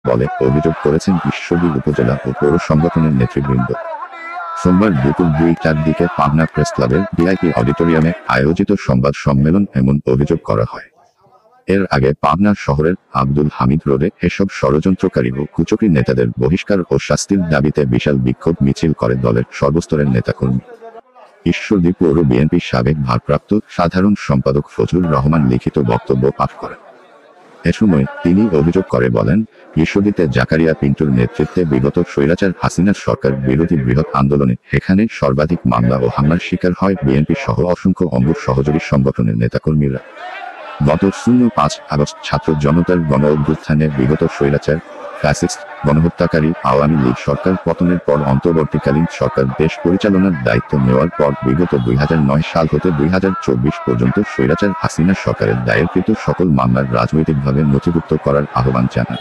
বলে অভিযোগ করেছেন ঈশ্বরদী উপজেলা ও পৌর সংগঠনের নেতৃবৃন্দ। সোমবার দুপুর 2টার দিকে পাবনা প্রেস ক্লাবের ভিআইপি অডিটোরিয়ামে আয়োজিত সংবাদ সম্মেলন এমন অভিযোগ করা হয়। এর আগে পাবনা শহরের আব্দুল হামিদ রোডে এসব ষড়যন্ত্রকারী ও কুচক্রী নেতাদের বহিষ্কার ও শাস্তির দাবিতে বিশাল বিক্ষোভ মিছিল করে দলের সর্বস্তরের নেতাকর্মী। ঈশ্বরদী পৌর বিএনপির সাবেক ভারপ্রাপ্ত সাধারণ সম্পাদক ফজলুর রহমান লিখিত বক্তব্য পাঠ করেন। এ সময় তিনি অভিযোগ করে বলেন, ঈশ্বরদীতে জাকারিয়া পিন্টুর নেতৃত্বে বিগত স্বৈরাচার হাসিনার সরকার বিরোধী বৃহৎ আন্দোলনে এখানে সর্বাধিক মামলা ও হামলার শিকার হয় বিএনপি সহ অসংখ্য অঙ্গ সহযোগী সংগঠনের নেতাকর্মীরা। গত 5 আগস্ট ছাত্র জনতার গণ অভ্যুত্থানে বিগত স্বৈরাচার ফ্যাসিস্ট গণহত্যাকারী আওয়ামী লীগ সরকার পতনের পর অন্তর্বর্তীকালীন সরকার দেশ পরিচালনার দায়িত্ব নেওয়ার পর বিগত 2009 সাল হতে 2024 পর্যন্ত স্বৈরাচার হাসিনা সরকারের দায়েরকৃত সকল মামলার রাজনৈতিকভাবে নথিভুক্ত করার আহ্বান জানান।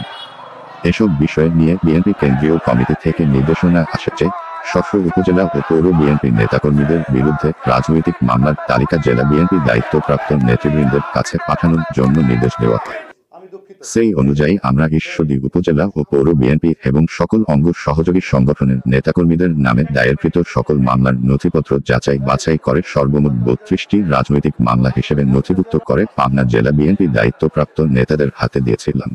এসব বিষয় নিয়ে বিএনপি কেন্দ্রীয় কমিটি থেকে নির্দেশনা আসছে। স্ব উপজেলা ও পৌর বিএনপি নেতাকর্মীদের বিরুদ্ধে রাজনৈতিক মামলার তালিকা জেলা বিএনপি দায়িত্বপ্রাপ্ত নেতৃবৃন্দের কাছে পাঠানোর জন্য নির্দেশ দেওয়া হয়। সেই অনুযায়ী আমরা ঈশ্বরদী উপজেলা ও পৌর বিএনপি এবং সকল অঙ্গ সহযোগী সংগঠনের নেতাকর্মীদের নামে দায়েরকৃত সকল মামলার নথিপত্র যাচাই বাছাই করে সর্বমোট 32টি রাজনৈতিক মামলা হিসেবে নথিভুক্ত করে পাবনা জেলা বিএনপি দায়িত্বপ্রাপ্ত নেতাদের হাতে দিয়েছিলাম।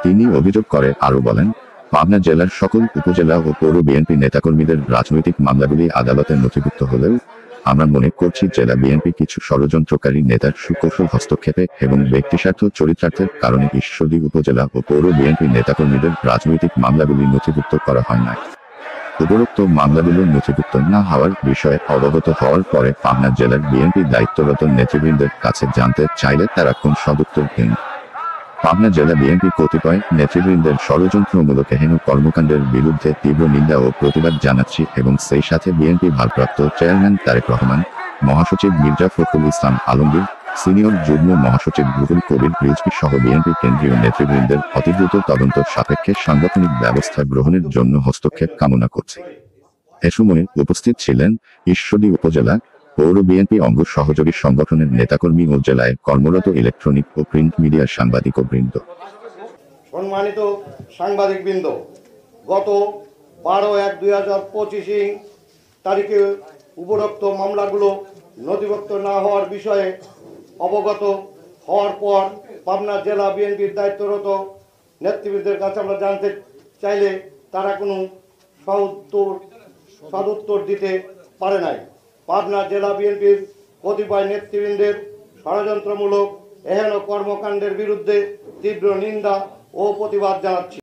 তিনি অভিযোগ করে আরো বলেন, পাবনা জেলার সকল উপজেলা ও পৌর বিএনপি নেতাকর্মীদের রাজনৈতিক মামলাগুলি আদালতে নথিভুক্ত হলেও আমরা মনে করছি জেলা বিএনপি কিছু ষড়যন্ত্রকারী নেতার সুকৌশল হস্তক্ষেপে এবং ব্যক্তিস্বার্থ চরিতার্থের কারণে ঈশ্বরদী উপজেলা ও পৌর বিএনপি নেতাকর্মীদের রাজনৈতিক মামলাগুলি নথিভুক্ত করা হয় না। উপরোক্ত মামলাগুলো নথিভুক্ত না হওয়ার বিষয়ে অবগত হওয়ার পরে পাবনা জেলার বিএনপি দায়িত্বরত নেতৃবৃন্দের কাছে জানতে চাইলে তারা কোন সদুত্তর দেন। পাবনা জেলা বিএনপি কতিপয় নেতৃবৃন্দের ষড়যন্ত্রমূলক হেন কর্মকাণ্ডের বিরুদ্ধে তীব্র নিন্দা ও প্রতিবাদ জানাচ্ছি এবং সেই সাথে বিএনপি ভারপ্রাপ্ত চেয়ারম্যান তারেক রহমান, মহাসচিব মির্জা ফখরুল ইসলাম আলমগীর, সিনিয়র যুগ্ম মহাসচিব রুহুল কবির রিজভী সহ বিএনপি কেন্দ্রীয় নেতৃবৃন্দের অতিদ্রুত তদন্ত সাপেক্ষে সাংগঠনিক ব্যবস্থা গ্রহণের জন্য হস্তক্ষেপ কামনা করছি। এ সময় উপস্থিত ছিলেন ঈশ্বরদী উপজেলা পৌর বিএনপি অঙ্গ সহযোগী সংগঠনের নেতাকর্মী ও জেলায় কর্মরত ইলেকট্রনিক ও প্রিন্ট মিডিয়ার সাংবাদিকবৃন্দ। সম্মানিত সাংবাদিকবৃন্দ, গত 12/1/2025 তারিখে উপরোক্ত মামলাগুলো নথিভুক্ত না হওয়ার বিষয়ে অবগত হওয়ার পর পাবনা জেলা বিএনপির দায়িত্বরত নেতৃবৃন্দের কাছে আমরা জানতে চাইলে তারা কোনো সদুত্তর দিতে পারে নাই। পাবনা জেলা বিএনপির কতিপয় নেতৃবৃন্দের ষড়যন্ত্রমূলক এহেন কর্মকাণ্ডের বিরুদ্ধে তীব্র নিন্দা ও প্রতিবাদ জানাচ্ছি।